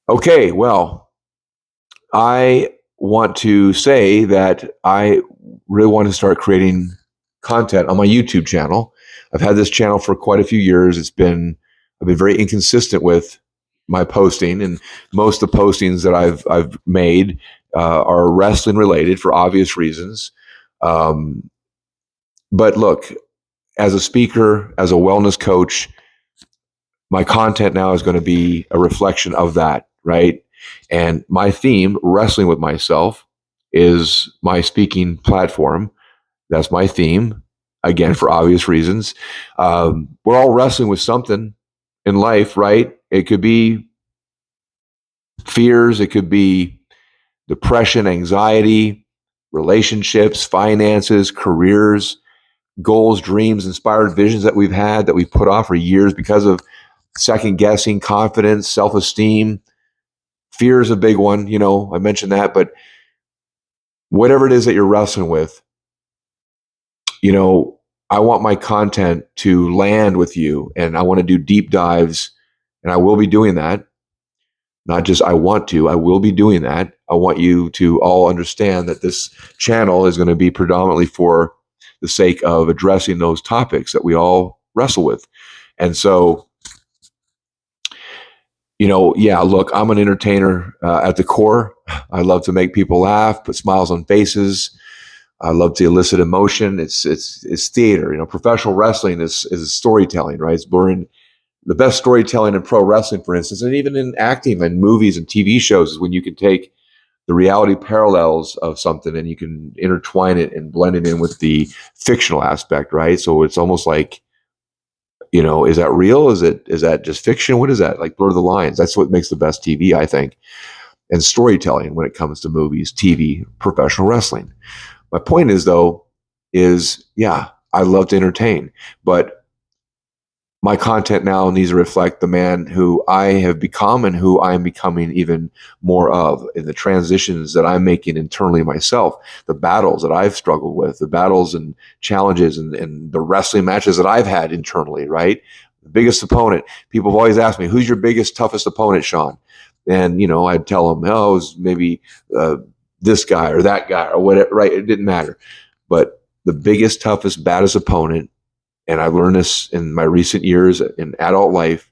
Okay, well, I want to say that I really want to start creating content on my YouTube channel. I've had this channel for quite a few years. I've been very inconsistent with my posting, and most of the postings that I've made are wrestling related for obvious reasons. Um, but look, as a speaker, as a wellness coach, my content now is going to be a reflection of that, right? And my theme, wrestling with myself, is my speaking platform. That's my theme, again, for obvious reasons. We're all wrestling with something in life, right? It could be fears, it could be depression, anxiety, relationships, finances, careers, goals, dreams, inspired visions that we've had that we've put off for years because of second guessing, confidence, self esteem. Fear is a big one. I mentioned that, but whatever it is that you're wrestling with, you know, I want my content to land with you, and I want to do deep dives, and I will be doing that. Not just I want to, I will be doing that. I want you to all understand that this channel is going to be predominantly for the sake of addressing those topics that we all wrestle with. And so, yeah, look, I'm an entertainer at the core. I love to make people laugh, put smiles on faces. I love to elicit emotion. It's theater. Professional wrestling is storytelling, right? It's boring. The best storytelling in pro wrestling, for instance, and even in acting and movies and TV shows, is when you can take the reality parallels of something and you can intertwine it and blend it in with the fictional aspect, right? So it's almost like, is that real? Is that just fiction? What is that? Like blur the lines. That's what makes the best TV, I think, and storytelling when it comes to movies, TV, professional wrestling. My point is, though, yeah, I love to entertain, but my content now needs to reflect the man who I have become and who I am becoming even more of, in the transitions that I'm making internally myself, the battles that I've struggled with, the battles and challenges and the wrestling matches that I've had internally, right? The biggest opponent. People have always asked me, who's your biggest, toughest opponent, Shawn? And, I'd tell them, oh, it was maybe this guy or that guy or whatever, right? It didn't matter. But the biggest, toughest, baddest opponent, and I've learned this in my recent years in adult life,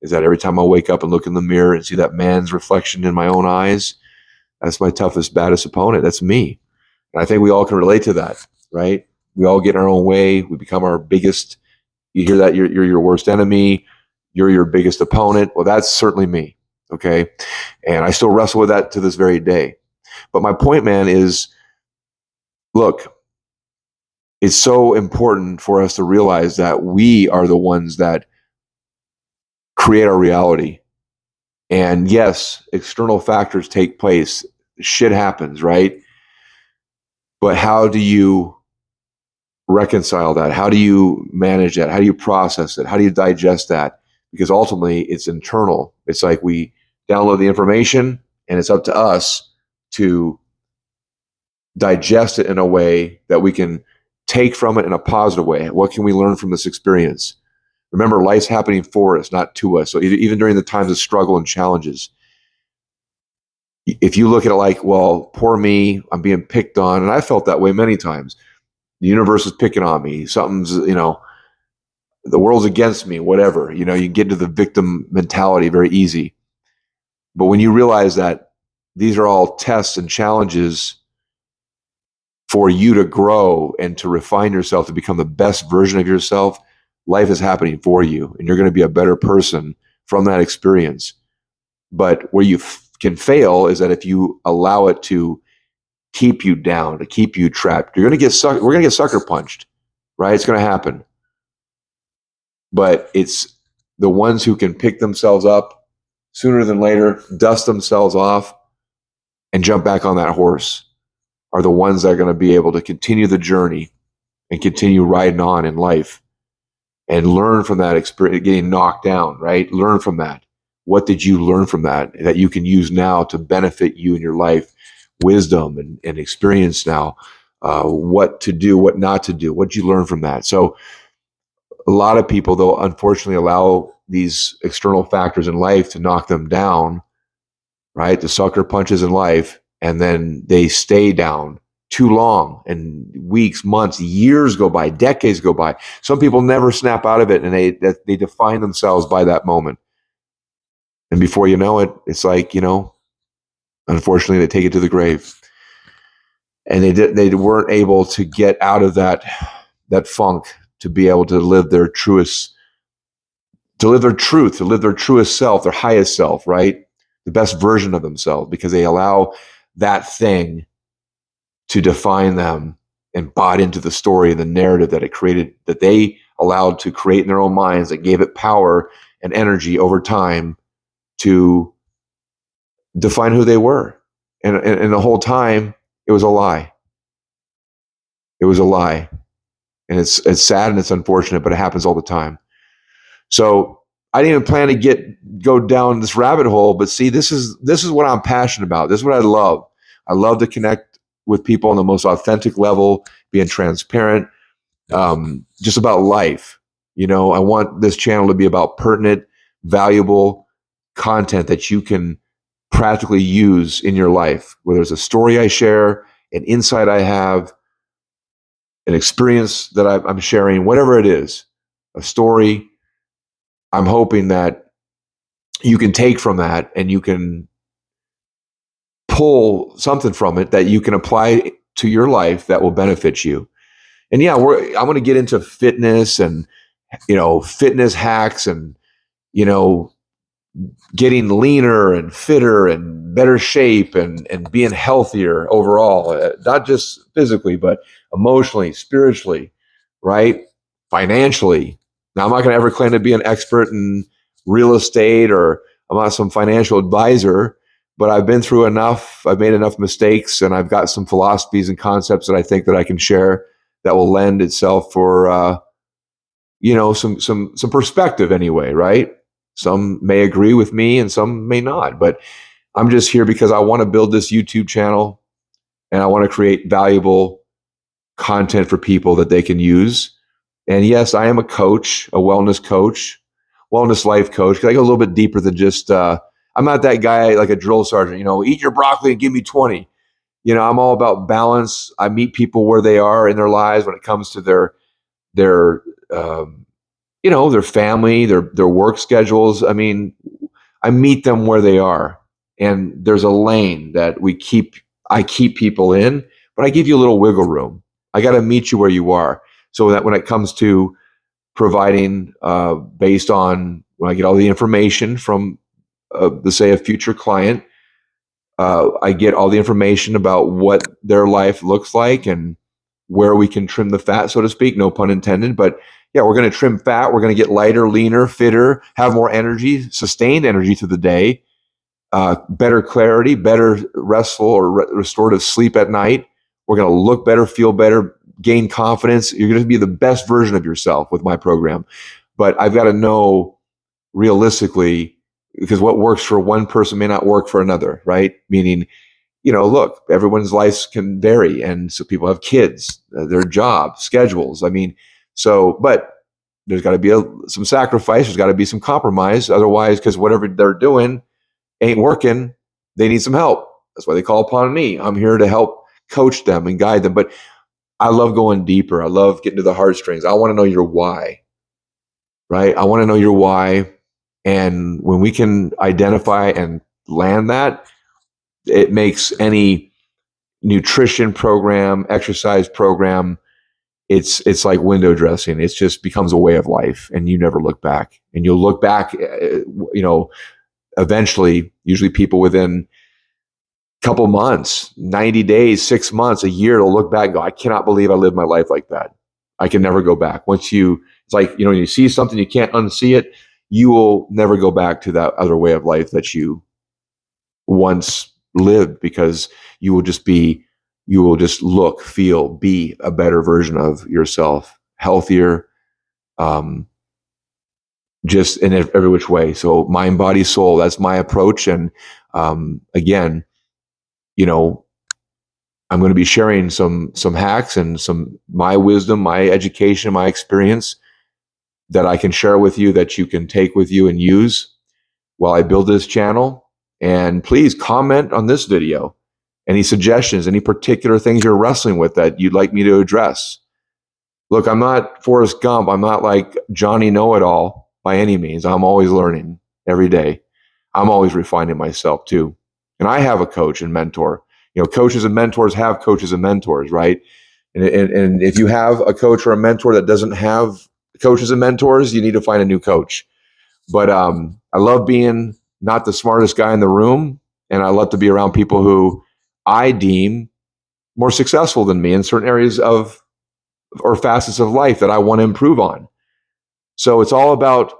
is that every time I wake up and look in the mirror and see that man's reflection in my own eyes, that's my toughest, baddest opponent. That's me. And I think we all can relate to that, right? We all get in our own way. We become our biggest. You hear that you're your worst enemy. You're your biggest opponent. Well, that's certainly me. Okay. And I still wrestle with that to this very day. But my point, man, is look, it's so important for us to realize that we are the ones that create our reality. And yes, external factors take place. Shit happens, right? But how do you reconcile that? How do you manage that? How do you process it? How do you digest that? Because ultimately it's internal. It's like we download the information and it's up to us to digest it in a way that we can take from it in a positive way. What can we learn from this experience? Remember, life's happening for us, not to us. So even during the times of struggle and challenges, if you look at it like, well, poor me, I'm being picked on, and I felt that way many times. The universe is picking on me. Something's, the world's against me, whatever. You get into the victim mentality very easy. But when you realize that these are all tests and challenges for you to grow and to refine yourself, to become the best version of yourself, life is happening for you, and you're going to be a better person from that experience. But where you can fail is that if you allow it to keep you down, to keep you trapped, we're going to get sucker punched, right? It's going to happen. But it's the ones who can pick themselves up sooner than later, dust themselves off, and jump back on that horse are the ones that are going to be able to continue the journey and continue riding on in life and learn from that experience, getting knocked down, right? Learn from that. What did you learn from that you can use now to benefit you in your life? Wisdom and experience now. What to do, what not to do. What did you learn from that? So a lot of people, though, unfortunately allow these external factors in life to knock them down right? The sucker punches in life, and then they stay down too long, and weeks, months, years go by, decades go by. Some people never snap out of it, and they define themselves by that moment. And before you know it, it's like, unfortunately, they take it to the grave. And they weren't able to get out of that funk to be able to live their truest, to live their truth, to live their truest self, their highest self, right? The best version of themselves, because they allow that thing to define them and bought into the story, the narrative that it created, that they allowed to create in their own minds, that gave it power and energy over time to define who they were. And the whole time, it was a lie. It was a lie. And it's sad and it's unfortunate, but it happens all the time. So I didn't even plan to go down this rabbit hole, but see, this is what I'm passionate about. This is what I love. I love to connect with people on the most authentic level, being transparent, just about life. I want this channel to be about pertinent, valuable content that you can practically use in your life, whether it's a story I share, an insight I have, an experience that I'm sharing, whatever it is, a story. I'm hoping that you can take from that and you can pull something from it that you can apply to your life that will benefit you. And yeah, I'm going to get into fitness and, fitness hacks and, getting leaner and fitter and better shape and being healthier overall, not just physically, but emotionally, spiritually, right? Financially. Now, I'm not going to ever claim to be an expert in real estate, or I'm not some financial advisor, but I've been through enough. I've made enough mistakes, and I've got some philosophies and concepts that I think that I can share that will lend itself for, some perspective anyway, right? Some may agree with me and some may not, but I'm just here because I want to build this YouTube channel and I want to create valuable content for people that they can use. And yes, I am a coach, a wellness coach, wellness life coach. I go a little bit deeper than just, I'm not that guy like a drill sergeant, eat your broccoli and give me 20. I'm all about balance. I meet people where they are in their lives when it comes to their their family, their work schedules. I mean, I meet them where they are, and there's a lane that I keep people in, but I give you a little wiggle room. I got to meet you where you are, so that when it comes to providing, based on when I get all the information from, say, a future client, I get all the information about what their life looks like and where we can trim the fat, so to speak, no pun intended. But yeah, we're going to trim fat. We're going to get lighter, leaner, fitter, have more energy, sustained energy through the day, better clarity, better restful or restorative sleep at night. We're going to look better, feel better, gain confidence. You're going to be the best version of yourself with my program. But I've got to know realistically, because what works for one person may not work for another, right? Meaning, look, everyone's lives can vary. And so people have kids, their job, schedules. I mean, but there's got to be some sacrifice. There's got to be some compromise. Otherwise, because whatever they're doing ain't working, they need some help. That's why they call upon me. I'm here to help coach them and guide them. But I love going deeper. I love getting to the heartstrings. I want to know your why, right? I want to know your why. And when we can identify and land that, it makes any nutrition program, exercise program, it's like window dressing. It just becomes a way of life, and you never look back. And you'll look back, eventually, usually people within a couple months, 90 days, 6 months, a year, they'll look back and go, I cannot believe I lived my life like that. I can never go back. It's like, when you see something, you can't unsee it. You will never go back to that other way of life that you once lived, because you will just look, feel, be a better version of yourself, healthier, just in every which way. So mind, body, soul, that's my approach. And again, I'm going to be sharing some hacks and some my wisdom, my education, my experience that I can share with you, that you can take with you and use while I build this channel. And please comment on this video. Any suggestions, any particular things you're wrestling with that you'd like me to address. Look, I'm not Forrest Gump. I'm not like Johnny Know-It-All by any means. I'm always learning every day. I'm always refining myself too. And I have a coach and mentor. Coaches and mentors have coaches and mentors, right? And if you have a coach or a mentor that doesn't have coaches and mentors, you need to find a new coach. But I love being not the smartest guy in the room, and I love to be around people who I deem more successful than me in certain areas of or facets of life that I want to improve on. So it's all about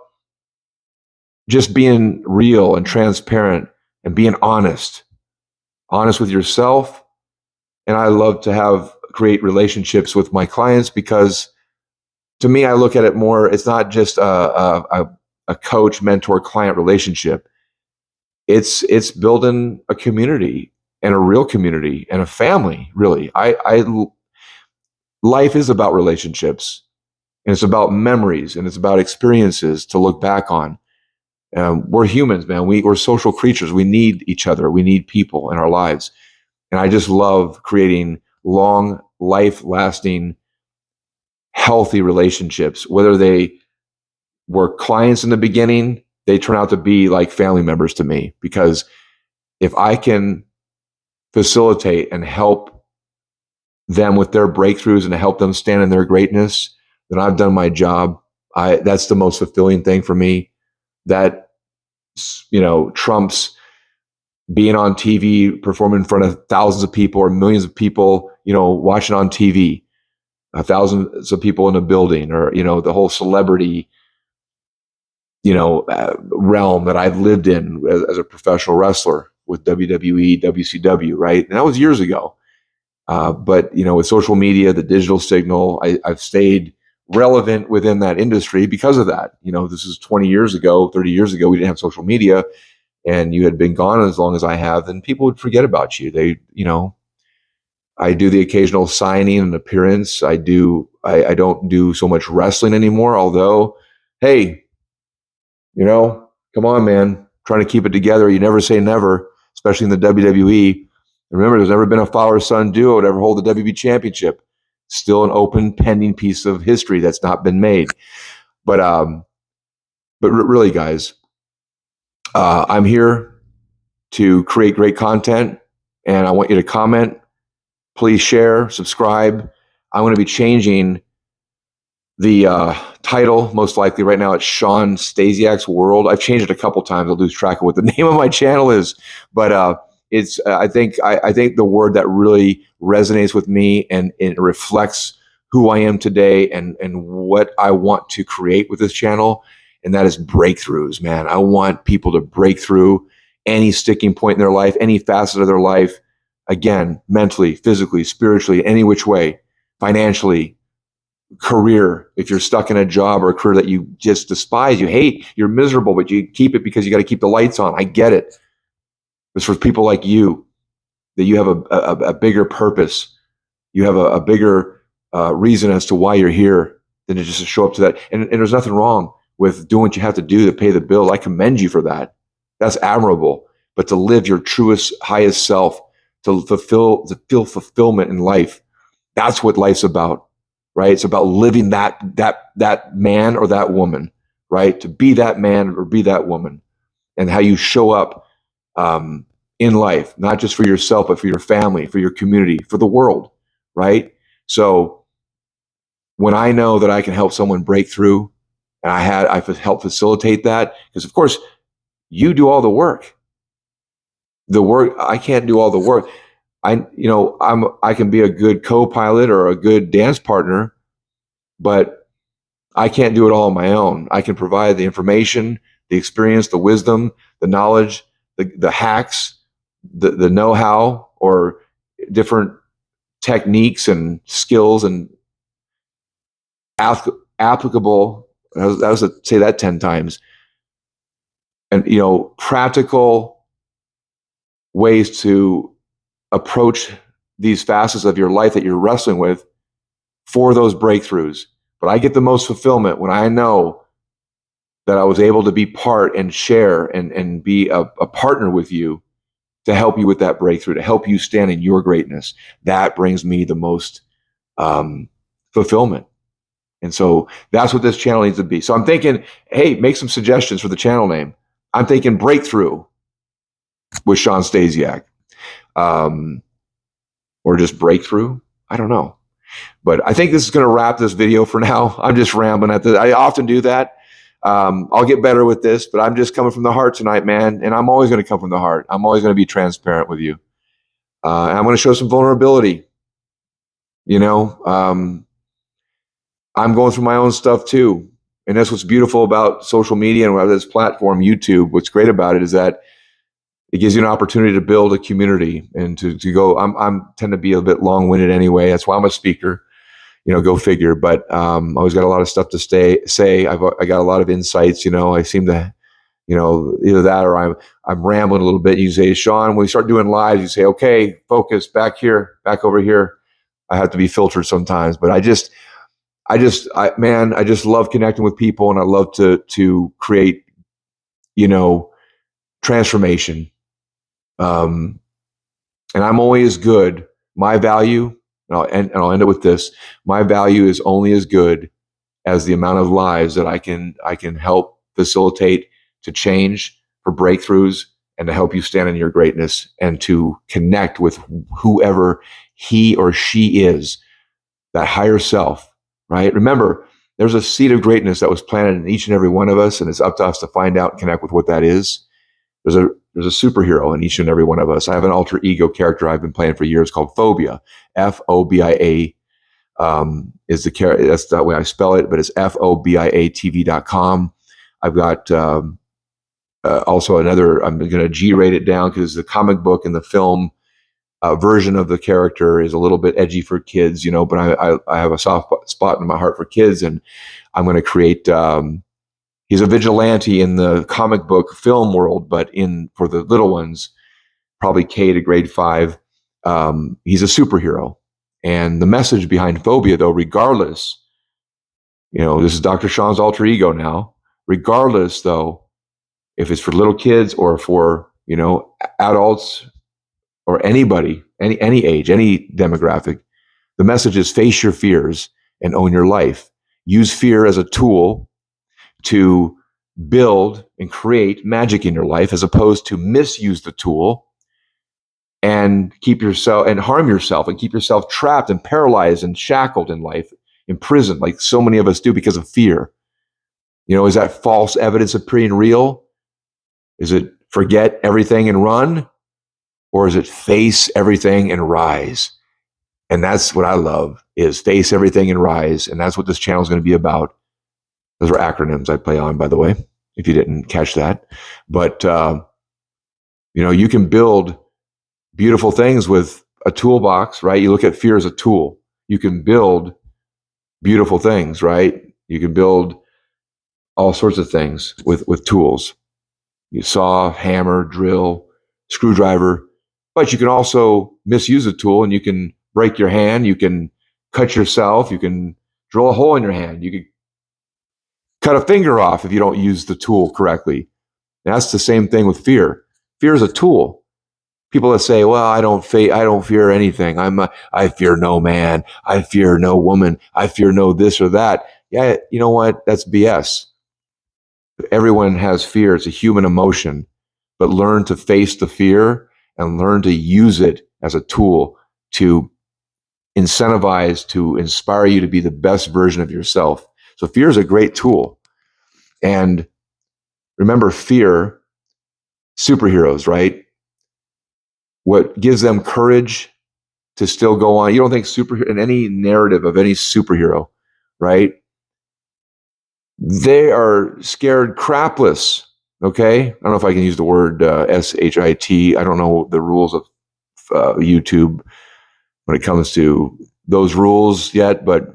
just being real and transparent and being honest with yourself. And I love to create relationships with my clients, because to me, I look at it more, it's not just a coach, mentor, client relationship. It's building a community, and a real community, and a family, really. Life is about relationships, and it's about memories, and it's about experiences to look back on. We're humans, man. We're social creatures. We need each other. We need people in our lives. And I just love creating long, life-lasting, healthy relationships. Whether they were clients in the beginning, they turn out to be like family members to me, because if I can facilitate and help them with their breakthroughs and to help them stand in their greatness, then I've done my job. That's the most fulfilling thing for me. That, trumps being on TV, performing in front of thousands of people or millions of people, watching on TV, thousands of people in a building, or, the whole celebrity, realm that I've lived in as a professional wrestler with WWE, WCW, right? And that was years ago. But with social media, the digital signal, I've stayed relevant within that industry because of that. This is 20 years ago, 30 years ago, we didn't have social media, and you had been gone as long as I have, then people would forget about you. I do the occasional signing and appearance. I don't do so much wrestling anymore, although, hey, come on, man, trying to keep it together. You never say never, especially in the WWE. Remember, there's never been a father-son duo to ever hold the WWE championship. Still an open, pending piece of history that's not been made. But really, guys, I'm here to create great content, and I want you to comment. Please share, subscribe. I'm going to be changing the title, most likely. Right now, it's Shawn Stasiak's World. I've changed it a couple times. I'll lose track of what the name of my channel is, but it's I think the word that really resonates with me, and it reflects who I am today and what I want to create with this channel, and that is breakthroughs, man. I want people to break through any sticking point in their life, any facet of their life, again, mentally, physically, spiritually, any which way, financially, career. If you're stuck in a job or a career that you just despise, you hate, you're miserable, but you keep it because you got to keep the lights on. I get it. It's for people like you, that you have a bigger purpose. You have a bigger reason as to why you're here than to just show up to that. And there's nothing wrong with doing what you have to do to pay the bill. I commend you for that. That's admirable. But to live your truest, highest self, to feel fulfillment in life, that's what life's about, right? It's about living that man or that woman, right? To be that man or be that woman, and how you show up in life, not just for yourself, but for your family, for your community, for the world, right? So when I know that I can help someone break through, and I help facilitate that, because of course you do all the work. I can't do all the work. I can be a good co-pilot or a good dance partner, but I can't do it all on my own. I can provide the information, the experience, the wisdom, the knowledge, the hacks, the know-how, or different techniques and skills and applicable. I was to say that 10 times. And practical ways to approach these facets of your life that you're wrestling with for those breakthroughs. But I get the most fulfillment when I know that I was able to be part and share and be a partner with you to help you with that breakthrough, to help you stand in your greatness. That brings me the most fulfillment. And so that's what this channel needs to be. So I'm thinking, hey, make some suggestions for the channel name. I'm thinking Breakthrough with Shawn Stasiak. Or just Breakthrough. I don't know. But I think this is going to wrap this video for now. I'm just rambling at this. I often do that. I'll get better with this, but I'm just coming from the heart tonight, man. And I'm always going to come from the heart. I'm always going to be transparent with you. And I'm going to show some vulnerability. You know, I'm going through my own stuff too. And that's what's beautiful about social media and this platform, YouTube. What's great about it is that it gives you an opportunity to build a community and to go. I'm tend to be a bit long-winded anyway. That's why I'm a speaker. You know, go figure. But I always got a lot of stuff to say. I got a lot of insights. You know, I seem to, you know, either that or I'm rambling a little bit. You say, Shawn, when you start doing lives, you say, okay, focus back here, back over here. I have to be filtered sometimes, but I just love connecting with people, and I love to create, you know, transformation. And I'm only as good. My value, and I'll end it with this. My value is only as good as the amount of lives that I can help facilitate to change, for breakthroughs, and to help you stand in your greatness and to connect with whoever he or she is, that higher self, right? Remember, there's a seed of greatness that was planted in each and every one of us, and it's up to us to find out and connect with what that is. There's a superhero in each and every one of us. I have an alter ego character I've been playing for years called Phobia. Phobia is the character. That's the way I spell it, but it's FOBIATV.com. I've got also another. I'm going to G-rate it down because the comic book and the film version of the character is a little bit edgy for kids, you know. But I have a soft spot in my heart for kids, and I'm going to create. He's a vigilante in the comic book film world, but for the little ones, probably K to grade 5, he's a superhero. And the message behind Phobia, though, regardless, you know, this is Dr. Shawn's alter ego now. Regardless, though, if it's for little kids or for, you know, adults or anybody, any age, any demographic, the message is face your fears and own your life. Use fear as a tool to build and create magic in your life, as opposed to misuse the tool and harm yourself and keep yourself trapped and paralyzed and shackled in life, imprisoned, like so many of us do because of fear. You know, is that false evidence appearing real? Is it forget everything and run? Or is it face everything and rise? And that's what I love, is face everything and rise. And that's what this channel is going to be about. Those are acronyms I play on, by the way, if you didn't catch that. But, you know, you can build beautiful things with a toolbox, right? You look at fear as a tool. You can build beautiful things, right? You can build all sorts of things with tools. You saw, hammer, drill, screwdriver. But you can also misuse a tool, and you can break your hand. You can cut yourself. You can drill a hole in your hand. You can cut a finger off if you don't use the tool correctly. And that's the same thing with fear. Fear is a tool. People that say, "Well, I don't fear anything. I fear no man. I fear no woman. I fear no this or that." Yeah, you know what? That's BS. Everyone has fear. It's a human emotion. But learn to face the fear and learn to use it as a tool to incentivize, to inspire you to be the best version of yourself. So fear is a great tool. And remember, fear, superheroes, right? What gives them courage to still go on? You don't think in any narrative of any superhero, right? They are scared crapless. Okay, I don't know if I can use the word SHIT. I don't know the rules of YouTube when it comes to those rules yet, but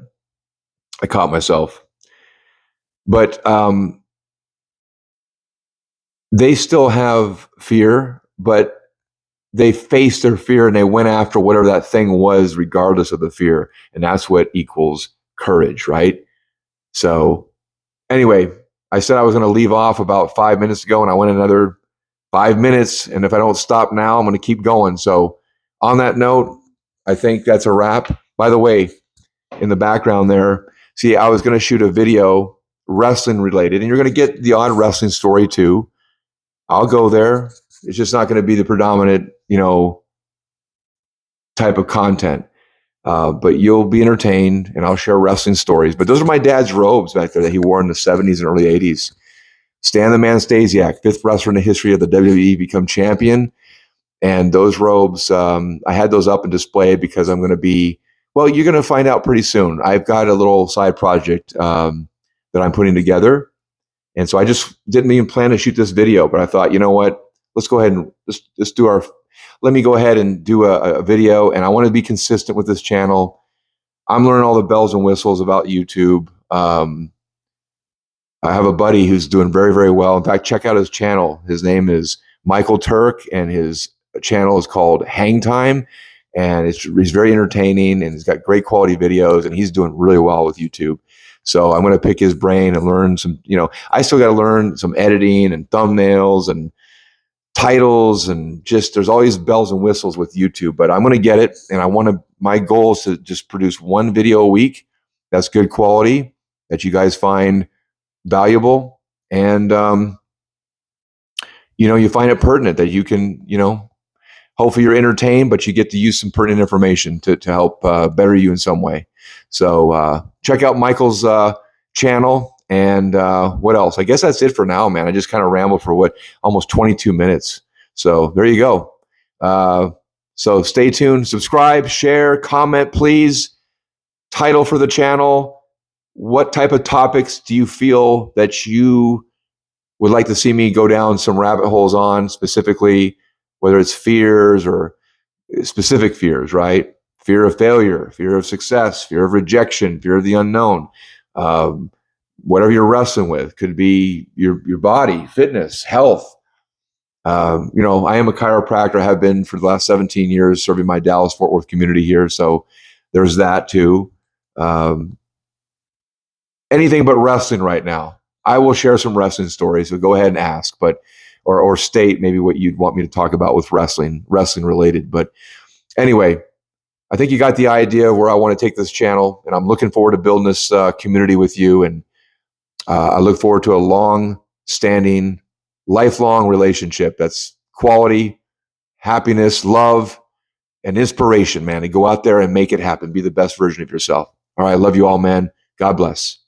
I caught myself. But they still have fear, but they faced their fear and they went after whatever that thing was, regardless of the fear. And that's what equals courage, right? So anyway, I said I was going to leave off about 5 minutes ago, and I went another 5 minutes. And if I don't stop now, I'm going to keep going. So on that note, I think that's a wrap. By the way, in the background there, see, I was going to shoot a video wrestling related, and you're going to get the odd wrestling story too. I'll go there. It's just not going to be the predominant, type of content. But you'll be entertained, and I'll share wrestling stories. But those are my dad's robes back there that he wore in the 70s and early 80s. Stan the Man Stasiak, fifth wrestler in the history of the WWE, become champion. And those robes, I had those up and displayed because I'm going to be, well, you're going to find out pretty soon. I've got a little side project that I'm putting together. And so I just didn't even plan to shoot this video, but I thought, you know what? Let's go ahead and let's do let me go ahead and do a video. And I want to be consistent with this channel. I'm learning all the bells and whistles about YouTube. I have a buddy who's doing very, very well. In fact, check out his channel. His name is Michael Turk, and his channel is called Hang Time. And he's very entertaining, and he's got great quality videos, and he's doing really well with YouTube. So I'm going to pick his brain and learn some, I still got to learn some editing and thumbnails and titles, and just there's always bells and whistles with YouTube, but I'm going to get it. And my goal is to just produce one video a week that's good quality, that you guys find valuable, and you find it pertinent, that you can, hopefully you're entertained, but you get to use some pertinent information to help better you in some way. So check out Michael's channel. And what else? I guess that's it for now, man. I just kind of rambled for almost 22 minutes. So there you go. So stay tuned, subscribe, share, comment, please. Title for the channel. What type of topics do you feel that you would like to see me go down some rabbit holes on, specifically, whether it's fears or specific fears, right? Fear of failure, fear of success, fear of rejection, fear of the unknown. Whatever you're wrestling with, could be your body, fitness, health. I am a chiropractor. I have been for the last 17 years, serving my Dallas-Fort Worth community here. So there's that too. Anything but wrestling right now. I will share some wrestling stories, so go ahead and ask, or state maybe what you'd want me to talk about with wrestling related. But anyway, I think you got the idea of where I want to take this channel, and I'm looking forward to building this community with you. And I look forward to a long-standing, lifelong relationship that's quality, happiness, love, and inspiration, man. And go out there and make it happen. Be the best version of yourself. All right, I love you all, man. God bless.